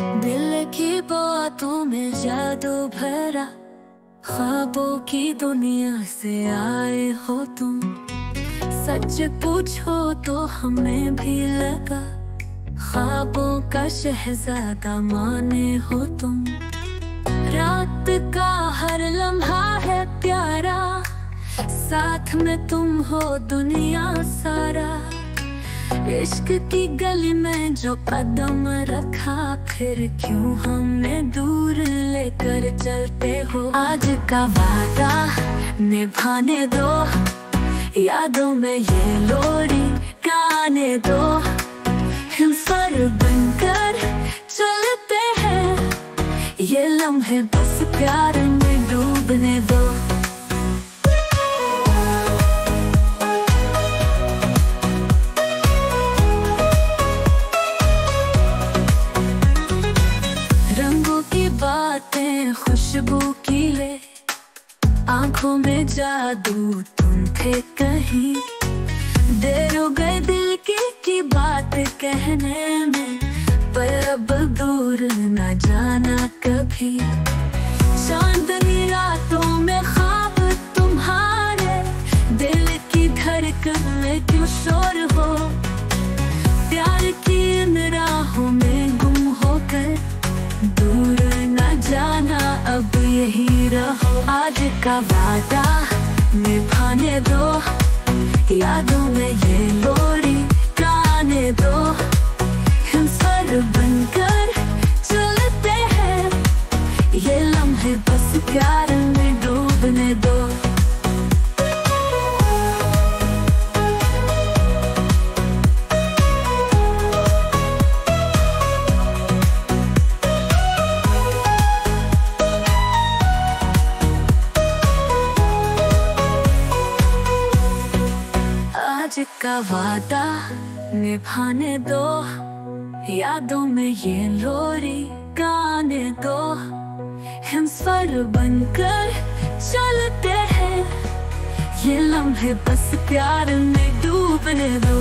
दिल की बातों में जादू भरा, ख्वाबों की दुनिया से आए हो तुम। सच पूछो तो हमें भी लगा, ख्वाबों का शहजादा माने हो तुम। रात का हर लम्हा है प्यारा, साथ में तुम हो दुनिया सारा। इश्क की गली में जो कदम रखा, फिर क्यों हमें दूर लेकर चलते हो। आज का वादा निभाने दो, यादों में ये लोरी गाने दो। हम सर बनकर चलते हैं, ये लम्हे बस प्यार में डूबने दो। बातें खुशबू की ले, आंखों में जादू तुम थे कहीं। देर हो गई दिल की बात कहने में, पर अब दूर न जाना कभी। चांदनी रातों में ख्वाब तुम्हारे, दिल की धड़कन में क्यों शोर हो। प्यार की इन राहों में गुम होकर दूर न जाना, अब यही रहो। आज का वादा निभाने दो, यादों में ये लोरी गाने दो। हम सर बनकर चलते हैं, ये लम्हे बस प्यार में डूबने दो। आज का वादा निभाने दो, यादों में ये लोरी गाने दो। हम स्वर बनकर चलते हैं, ये लम्हे बस प्यार में डूबने दो।